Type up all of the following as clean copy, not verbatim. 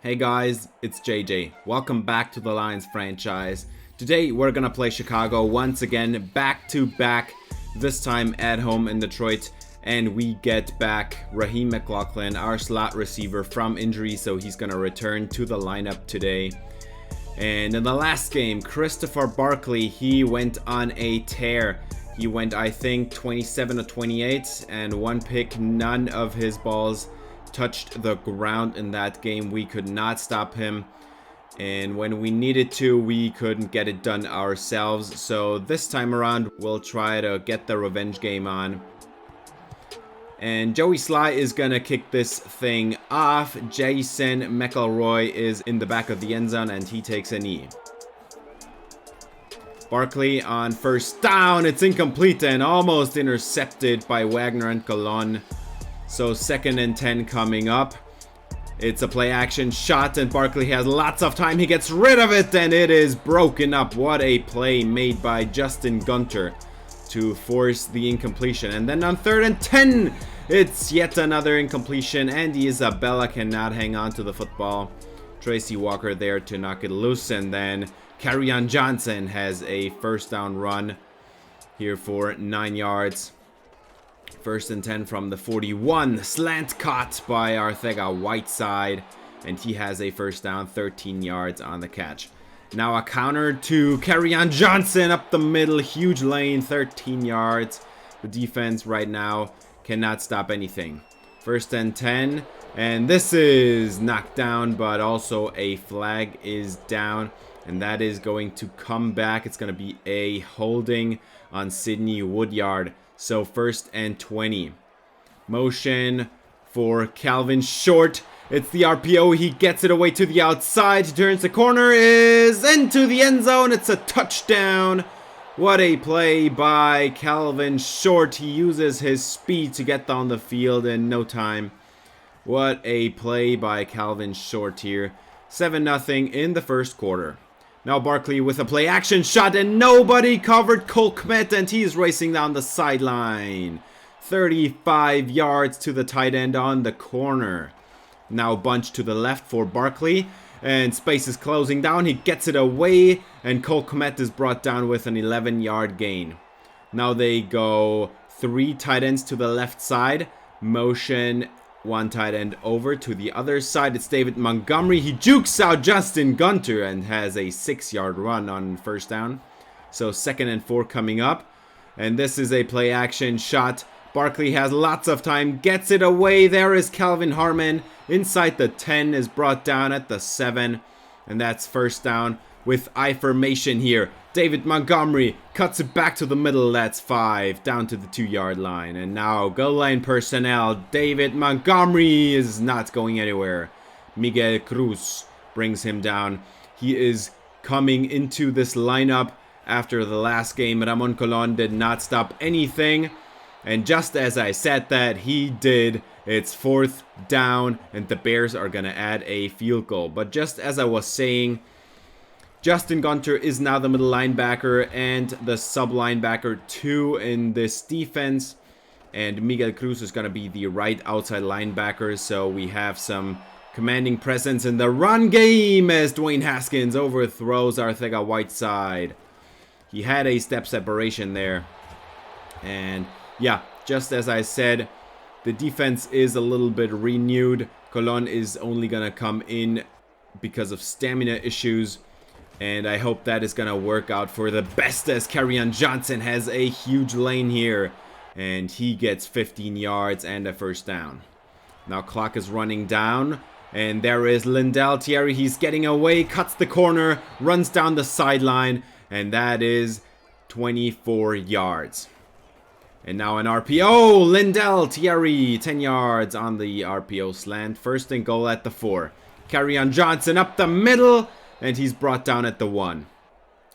Hey guys, it's JJ. Welcome back to the Lions franchise. Today we're gonna play Chicago once again, back to back, this time at home in Detroit. And we get back Raheem McLaughlin, our slot receiver from injury, so he's gonna return to the lineup today. And in the last game, Christopher Barkley, he went on a tear. He went, I think, 27 to 28 and one pick. None of his balls touched the ground in that game. We could not stop him, and when we needed to, we couldn't get it done ourselves. So this time around, we'll try to get the revenge game on. And Joey Sly is gonna kick this thing off. Jason McElroy is in the back of the end zone and he takes a knee. Barkley on first down. It's incomplete and almost intercepted by Wagner and Colon. So 2nd and 10 coming up. It's a play action shot and Barkley has lots of time. He gets rid of it and it is broken up. What a play made by Justin Gunter to force the incompletion. And then on 3rd and 10, it's yet another incompletion. Andy Isabella cannot hang on to the football. Tracy Walker there to knock it loose. And then Kerryon Johnson has a first down run here for 9 yards. 1st and 10 from the 41. Slant caught by Arcega-Whiteside. And he has a first down, 13 yards on the catch. Now a counter to Kerryon Johnson up the middle. Huge lane, 13 yards. The defense right now cannot stop anything. 1st and 10. And this is knocked down, but also a flag is down. And that is going to come back. It's going to be a holding on Sidney Woodyard. So 1st and 20. Motion for Calvin Short. It's the RPO. He gets it away to the outside. He turns the corner. Is into the end zone. It's a touchdown. What a play by Calvin Short. He uses his speed to get down the field in no time. What a play by Calvin Short here. 7-0 in the first quarter. Now Barkley with a play action shot and nobody covered Cole Kmet and he's racing down the sideline. 35 yards to the tight end on the corner. Now bunch to the left for Barkley and space is closing down. He gets it away and Cole Kmet is brought down with an 11-yard gain. Now they go 3 tight ends to the left side. Motion 1 tight end over to the other side. It's David Montgomery. He jukes out Justin Gunter and has a 6-yard run on first down. So 2nd and 4 coming up. And this is a play action shot. Barkley has lots of time. Gets it away. There is Calvin Harmon. Inside the 10 is brought down at the 7. And that's first down with I formation here. David Montgomery cuts it back to the middle. That's 5 down to the 2-yard line. And now goal line personnel. David Montgomery is not going anywhere. Miguel Cruz brings him down. He is coming into this lineup after the last game. Ramon Colon did not stop anything. And just as I said that, he did. It's 4th down and the Bears are going to add a field goal. But just as I was saying, Justin Gunter is now the middle linebacker and the sub linebacker 2 in this defense. And Miguel Cruz is going to be the right outside linebacker. So we have some commanding presence in the run game as Dwayne Haskins overthrows Arcega-Whiteside. He had a step separation there. And yeah, just as I said, the defense is a little bit renewed. Colon is only going to come in because of stamina issues. And I hope that is going to work out for the best as Kerryon Johnson has a huge lane here. And he gets 15 yards and a first down. Now clock is running down. And there is Lindell Thierry. He's getting away, cuts the corner, runs down the sideline. And that is 24 yards. And now an RPO. Lindell Thierry, 10 yards on the RPO slant. 1st and goal at the 4. Kerryon Johnson up the middle. And he's brought down at the 1.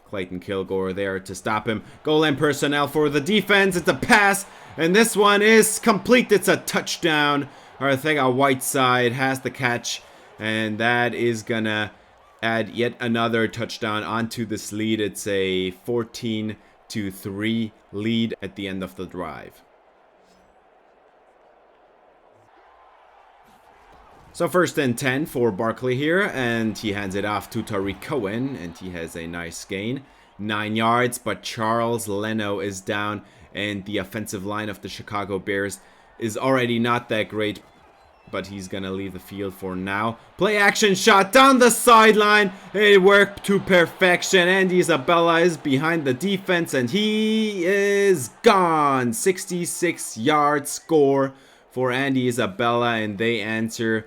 Clayton Kilgore there to stop him. Goal line personnel for the defense. It's a pass. And this one is complete. It's a touchdown. Arcega-Whiteside has the catch. And that is going to add yet another touchdown onto this lead. It's a 14-3 lead at the end of the drive. So 1st and 10 for Barkley here, and he hands it off to Tariq Cohen, and he has a nice gain. 9 yards, but Charles Leno is down, and the offensive line of the Chicago Bears is already not that great, but he's gonna leave the field for now. Play action shot down the sideline. It worked to perfection. Andy Isabella is behind the defense, and he is gone. 66-yard score for Andy Isabella, and they answer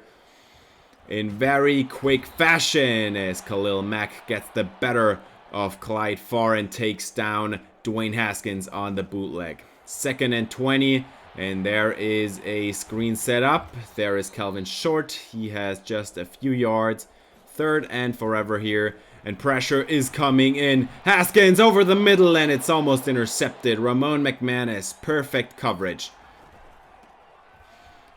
in very quick fashion as Khalil Mack gets the better of Clyde Farr and takes down Dwayne Haskins on the bootleg. 2nd and 20, and there is a screen set up. There is Calvin Short. He has just a few yards. 3rd and forever here, and pressure is coming in. Haskins over the middle, and it's almost intercepted. Ramon McManus, perfect coverage.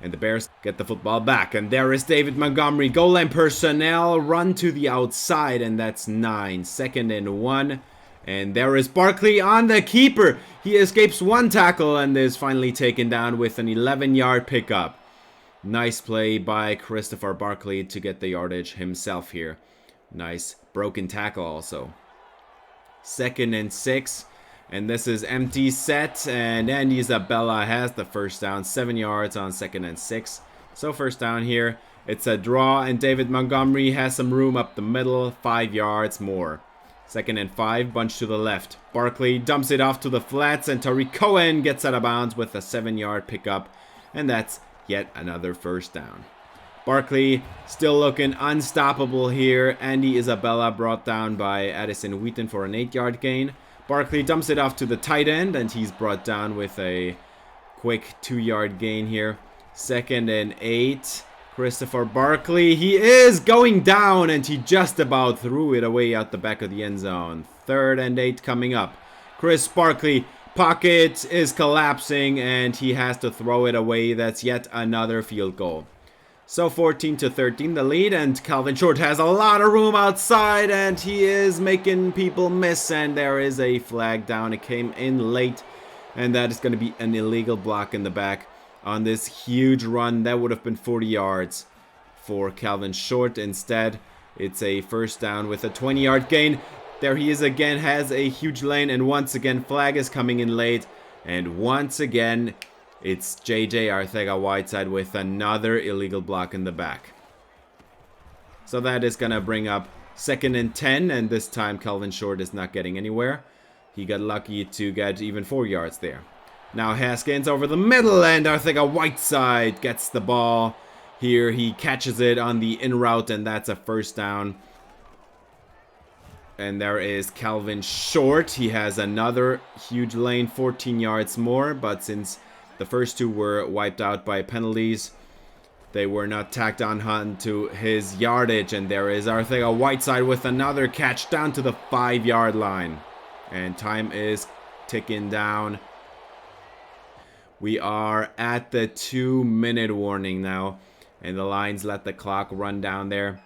And the Bears get the football back. And there is David Montgomery. Goal line personnel. Run to the outside. And that's 9. 2nd and 1. And there is Barkley on the keeper. He escapes one tackle and is finally taken down with an 11-yard pickup. Nice play by Christopher Barkley to get the yardage himself here. Nice broken tackle also. 2nd and 6. And this is empty set, and Andy Isabella has the first down. 7 yards on 2nd and 6. So first down here. It's a draw, and David Montgomery has some room up the middle. 5 yards more. 2nd and 5, bunch to the left. Barkley dumps it off to the flats, and Tariq Cohen gets out of bounds with a 7-yard pickup. And that's yet another first down. Barkley still looking unstoppable here. Andy Isabella brought down by Addison Wheaton for an 8-yard gain. Barkley dumps it off to the tight end, and he's brought down with a quick 2-yard gain here. 2nd and 8. Christopher Barkley, he is going down, and he just about threw it away out the back of the end zone. 3rd and 8 coming up. Chris Barkley, pocket is collapsing, and he has to throw it away. That's yet another field goal. So 14-13 the lead, and Calvin Short has a lot of room outside, and he is making people miss, and there is a flag down. It came in late, and that is going to be an illegal block in the back on this huge run. That would have been 40 yards for Calvin Short. Instead, it's a first down with a 20-yard gain. There he is again, has a huge lane, and once again, flag is coming in late, and once again, it's JJ Arcega-Whiteside with another illegal block in the back. So that is going to bring up 2nd and 10, and this time Calvin Short is not getting anywhere. He got lucky to get even 4 yards there. Now Haskins over the middle, and Arcega-Whiteside gets the ball. Here he catches it on the in route, and that's a first down. And there is Calvin Short. He has another huge lane, 14 yards more, but since the first 2 were wiped out by penalties, they were not tacked on to his yardage. And there is Arcega-Whiteside with another catch down to the 5-yard line. And time is ticking down. We are at the 2-minute warning now. And the Lions let the clock run down there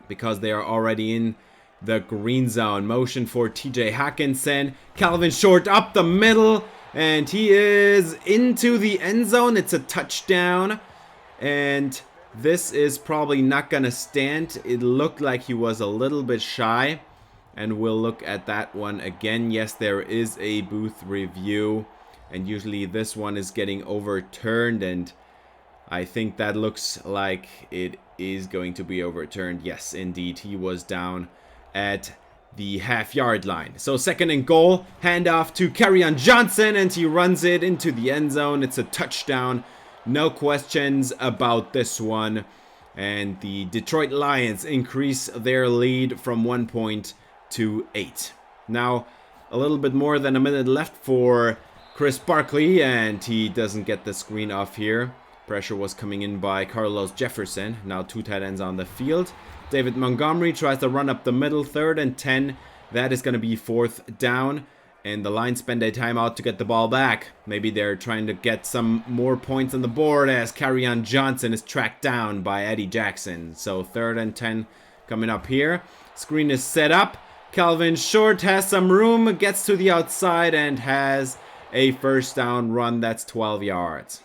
because they are already in the green zone. Motion for TJ Hawkinson. Calvin Short up the middle. And he is into the end zone. It's a touchdown. And this is probably not going to stand. It looked like he was a little bit shy. And we'll look at that one again. Yes, there is a booth review. And usually this one is getting overturned. And I think that looks like it is going to be overturned. Yes, indeed. He was down at the half-yard line. So 2nd and goal, handoff to Kerryon Johnson, and he runs it into the end zone. It's a touchdown. No questions about this one. And the Detroit Lions increase their lead from 1 point to 8. Now, a little bit more than a minute left for Chris Barkley, and he doesn't get the screen off here. Pressure was coming in by Carlos Jefferson. Now 2 tight ends on the field. David Montgomery tries to run up the middle. 3rd and 10. That is going to be 4th down. And the Lions spend a timeout to get the ball back. Maybe they're trying to get some more points on the board as Kerryon Johnson is tracked down by Eddie Jackson. So 3rd and 10 coming up here. Screen is set up. Calvin Short has some room. Gets to the outside and has a first down run. That's 12 yards.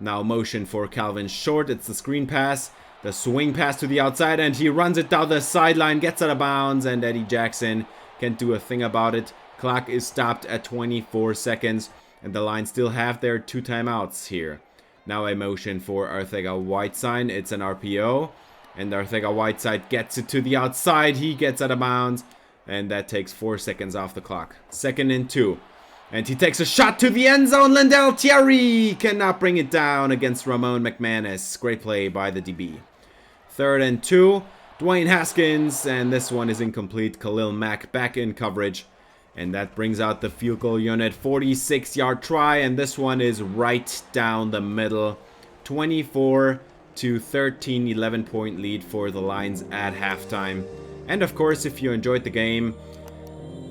Now motion for Calvin Short. It's the screen pass. The swing pass to the outside, and he runs it down the sideline, gets out of bounds, and Eddie Jackson can't do a thing about it. Clock is stopped at 24 seconds, and the Lions still have their 2 timeouts here. Now a motion for Arcega-Whiteside. It's an RPO, and Arcega-Whiteside gets it to the outside. He gets out of bounds, and that takes 4 seconds off the clock. 2nd and 2. And he takes a shot to the end zone. Lindell Thierry cannot bring it down against Ramon McManus. Great play by the DB. 3rd and 2. Dwayne Haskins, and this one is incomplete. Khalil Mack back in coverage. And that brings out the field goal unit. 46-yard try, and this one is right down the middle. 24-13, 11-point lead for the Lions at halftime. And of course, if you enjoyed the game,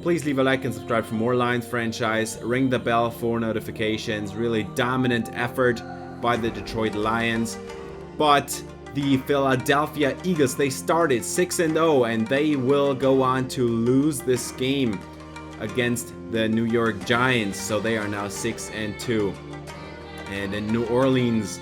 please leave a like and subscribe for more Lions franchise. Ring the bell for notifications. Really dominant effort by the Detroit Lions. But the Philadelphia Eagles, they started 6-0, and they will go on to lose this game against the New York Giants. So they are now 6-2. And in New Orleans,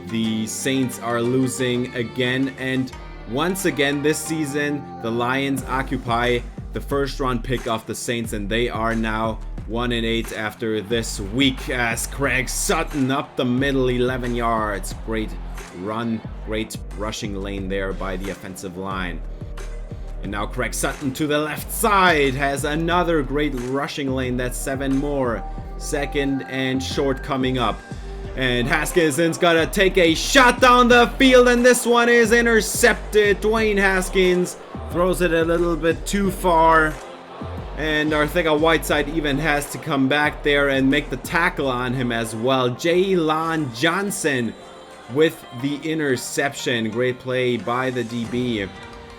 the Saints are losing again. And once again this season, the Lions occupy the 1st round pick of the Saints, and they are now 1-8 after this week as Craig Sutton up the middle, 11 yards. Great run, great rushing lane there by the offensive line. And now Craig Sutton to the left side has another great rushing lane. That's 7 more. 2nd and short coming up. And Haskinson's got to take a shot down the field, and this one is intercepted. Dwayne Haskins throws it a little bit too far. And Arcega-Whiteside even has to come back there and make the tackle on him as well. Jaylon Johnson with the interception. Great play by the DB.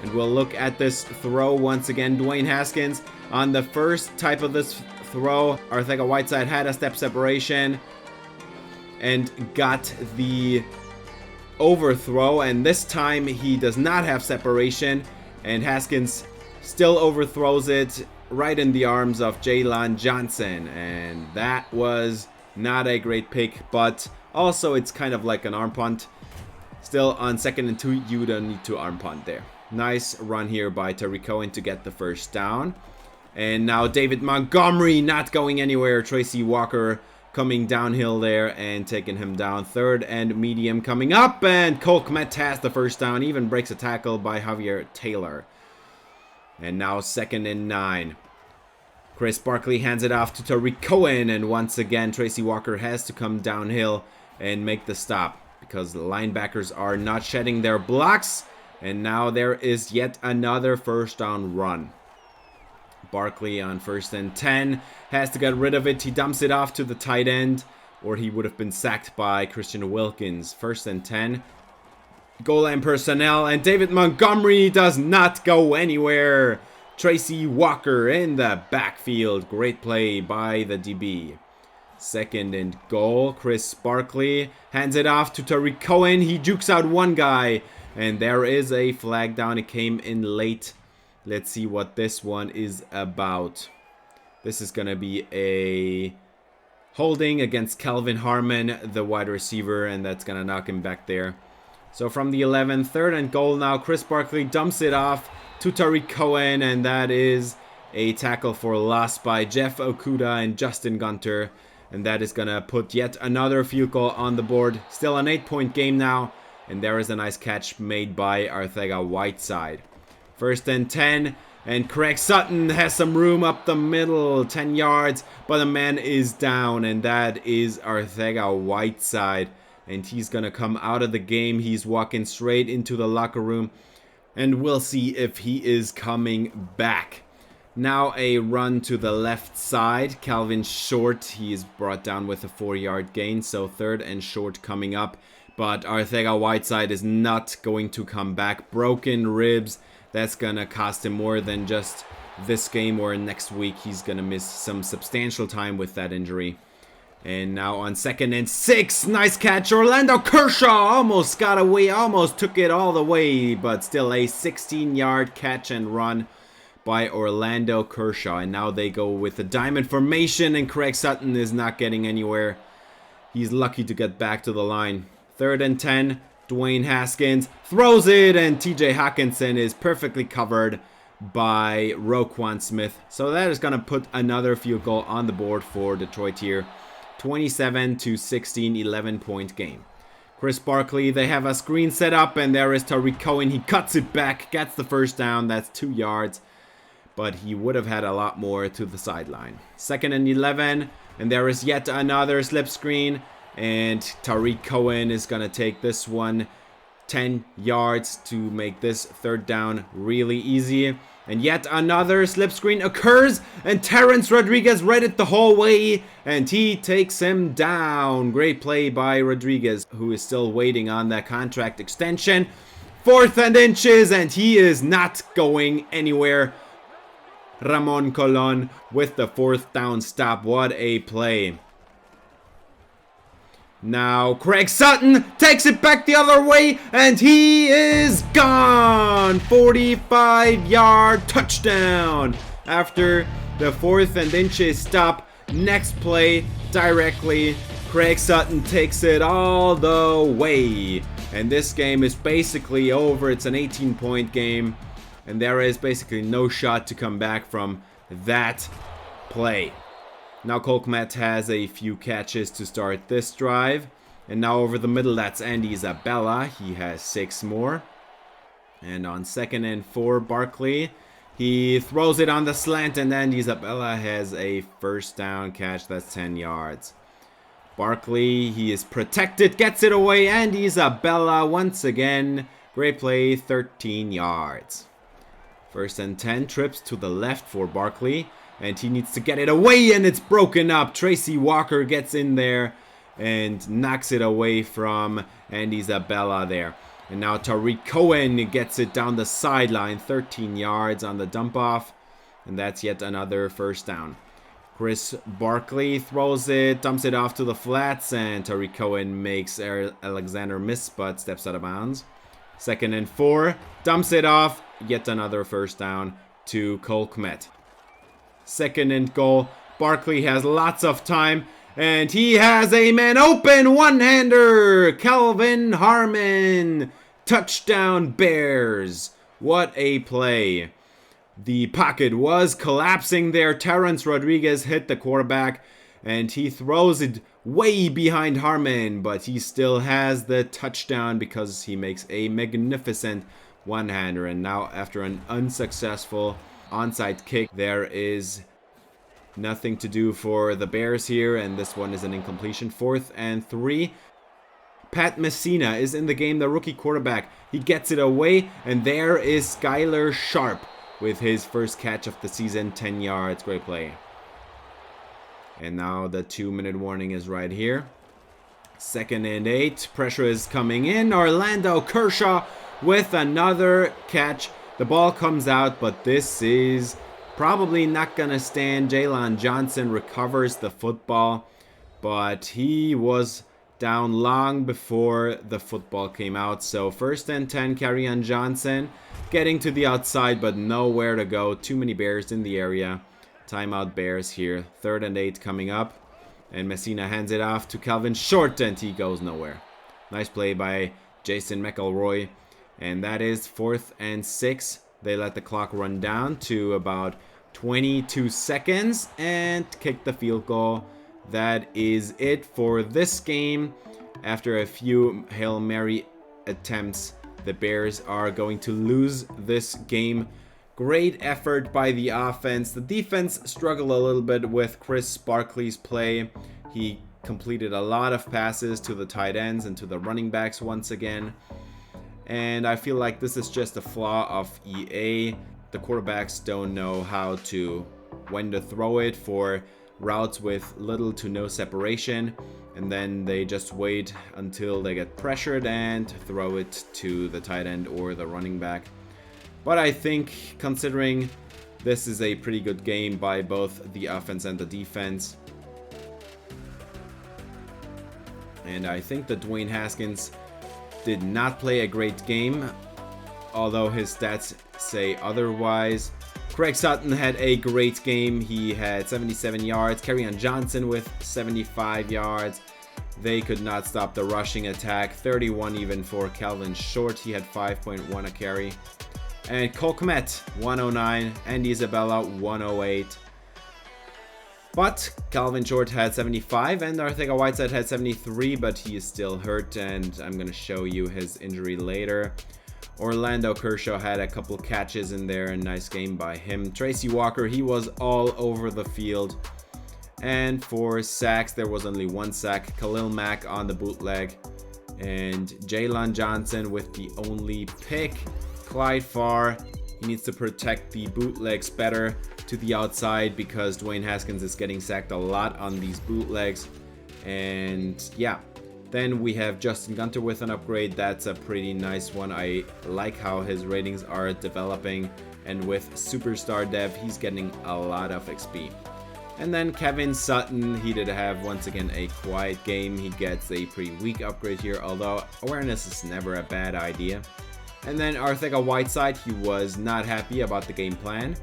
And we'll look at this throw once again. Dwayne Haskins on the first type of this throw. Arcega-Whiteside had a step separation and got the overthrow. And this time he does not have separation. And Haskins still overthrows it right in the arms of Jaylon Johnson. And that was not a great pick, but also it's kind of like an arm punt. Still on 2nd and 2, you don't need to arm punt there. Nice run here by Tariq Cohen to get the 1st down. And now David Montgomery not going anywhere. Tracy Walker coming downhill there and taking him down. 3rd and medium coming up, and Cole Kmet has the 1st down. Even breaks a tackle by Javier Taylor. And now 2nd and 9. Chris Barkley hands it off to Tariq Cohen, and once again Tracy Walker has to come downhill and make the stop because the linebackers are not shedding their blocks. And now there is yet another 1st down run. Barkley on 1st and 10 has to get rid of it. He dumps it off to the tight end, or he would have been sacked by Christian Wilkins. 1st and 10. Goal line personnel, and David Montgomery does not go anywhere. Tracy Walker in the backfield. Great play by the DB. 2nd and goal. Chris Barkley hands it off to Tariq Cohen. He jukes out one guy, and there is a flag down. It came in late. Let's see what this one is about. This is going to be a holding against Kelvin Harmon, the wide receiver, and that's going to knock him back there. So from the 11, 3rd and goal now. Chris Barkley dumps it off to Tariq Cohen, and that is a tackle for loss by Jeff Okuda and Justin Gunter. And that is going to put yet another field goal on the board. Still an 8-point game now. And there is a nice catch made by Arcega-Whiteside. 1st and 10. And Craig Sutton has some room up the middle. 10 yards. But the man is down. And that is Arcega-Whiteside. And he's going to come out of the game. He's walking straight into the locker room. And we'll see if he is coming back. Now a run to the left side. Calvin Short. He is brought down with a 4-yard gain. So 3rd and short coming up. But Arcega-Whiteside is not going to come back. Broken ribs. That's going to cost him more than just this game or next week. He's going to miss some substantial time with that injury. And now on 2nd and 6. Nice catch. Orlando Kershaw almost got away. Almost took it all the way. But still a 16-yard catch and run by Orlando Kershaw. And now they go with the diamond formation. And Craig Sutton is not getting anywhere. He's lucky to get back to the line. 3rd and 10. Dwayne Haskins throws it, and TJ Hawkinson is perfectly covered by Roquan Smith. So that is going to put another field goal on the board for Detroit here. 27-16, 11-point game. Chris Barkley, they have a screen set up, and there is Tariq Cohen. He cuts it back, gets the first down. That's 2 yards, but he would have had a lot more to the sideline. 2nd and 11, and there is yet another slip screen, and Tariq Cohen is going to take this one 10 yards to make this 3rd down really easy. And yet another slip screen occurs, and Terrence Rodriguez read it the whole way, and he takes him down. Great play by Rodriguez, who is still waiting on that contract extension. 4th and inches, and he is not going anywhere. Ramon Colon with the 4th down stop. What a play. Now Craig Sutton takes it back the other way, and he is gone. 45-yard touchdown after the 4th and inches stop. Next play directly, Craig Sutton takes it all the way, and this game is basically over. It's an 18-point game, and there is basically no shot to come back from that play. Now Cole Kmet has a few catches to start this drive. And now over the middle, that's Andy Isabella. He has 6 more. And on 2nd and 4, Barkley, he throws it on the slant, and Andy Isabella has a 1st down catch. That's 10 yards. Barkley, he is protected, gets it away. Andy Isabella once again. Great play, 13 yards. 1st and 10, trips to the left for Barkley. And he needs to get it away, and it's broken up. Tracy Walker gets in there and knocks it away from Andy Isabella there. And now Tariq Cohen gets it down the sideline, 13 yards on the dump off. And that's yet another 1st down. Chris Barkley throws it, dumps it off to the flats, and Tariq Cohen makes Alexander miss, but steps out of bounds. 2nd and 4, dumps it off, yet another 1st down to Cole Kmet. 2nd and goal. Barkley has lots of time, and he has a man open, one-hander. Calvin Harmon. Touchdown Bears. What a play. The pocket was collapsing there. Terrence Rodriguez hit the quarterback, and he throws it way behind Harmon, but he still has the touchdown because he makes a magnificent one-hander. And now, after an unsuccessful onside kick, there is nothing to do for the Bears here, and this one is an incompletion. 4th and 3. Pat Messina is in the game, the rookie quarterback. He gets it away, and there is Skylar Sharp with his 1st catch of the season, 10 yards. Great play. And now the 2-minute warning is right here. 2nd and 8. Pressure is coming in. Orlando Kershaw with another catch. The ball comes out, but this is probably not going to stand. Jalen Johnson recovers the football, but he was down long before the football came out. So 1st and 10, Kerryon Johnson getting to the outside, but nowhere to go. Too many Bears in the area. Timeout Bears here. 3rd and 8 coming up, and Messina hands it off to Calvin Short, and he goes nowhere. Nice play by Jason McElroy. And that is 4th and 6. They let the clock run down to about 22 seconds and kick the field goal. That is it for this game. After a few Hail Mary attempts, the Bears are going to lose this game. Great effort by the offense. The defense struggled a little bit with Chris Barkley's play. He completed a lot of passes to the tight ends and to the running backs once again. And I feel like this is just a flaw of EA. The quarterbacks don't know when to throw it for routes with little to no separation. And then they just wait until they get pressured and throw it to the tight end or the running back. But I think, considering this is a pretty good game by both the offense and the defense, and I think that Dwayne Haskins did not play a great game, although his stats say otherwise. Craig Sutton had a great game. He had 77 yards. Kerryon Johnson with 75 yards. They could not stop the rushing attack. 31 even for Calvin Short. He had 5.1 a carry. And Cole Kmet, 109. Andy Isabella, 108. But Calvin Short had 75 and Arcega-Whiteside had 73, but he is still hurt, and I'm going to show you his injury later. Orlando Kershaw had a couple catches in there, a nice game by him. Tracy Walker, he was all over the field. And for sacks, there was only one sack. Khalil Mack on the bootleg. And Jalen Johnson with the only pick. Clyde Farr, he needs to protect the bootlegs better to the outside because Dwayne Haskins is getting sacked a lot on these bootlegs. And yeah, then we have Justin Gunter with an upgrade. That's a pretty nice one. I like how his ratings are developing, and with Superstar Dev, he's getting a lot of XP. And then Kevin Sutton, he did have once again a quiet game. He gets a pretty weak upgrade here, although awareness is never a bad idea. And then Arcega-Whiteside, he was not happy about the game plan,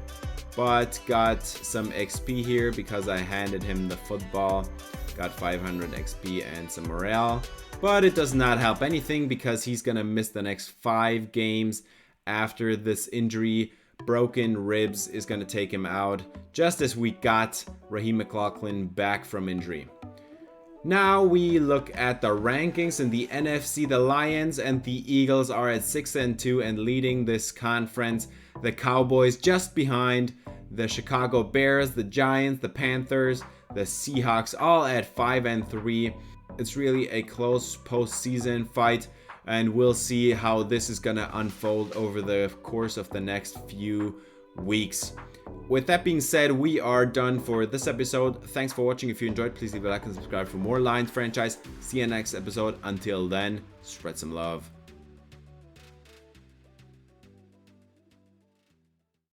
but got some XP here because I handed him the football. Got 500 XP and some morale, but it does not help anything because he's gonna miss the next 5 games after this injury. Broken ribs is gonna take him out, just as we got Raheem McLaughlin back from injury. Now we look at the rankings in the NFC. The Lions and the Eagles are at 6-2 and leading this conference. The Cowboys just behind. The Chicago Bears, the Giants, the Panthers, the Seahawks all at 5-3. It's really a close postseason fight, and we'll see how this is gonna unfold over the course of the next few weeks. With that being said, we are done for this episode. Thanks for watching. If you enjoyed, please leave a like and subscribe for more Lions franchise. See you next episode. Until then, spread some love.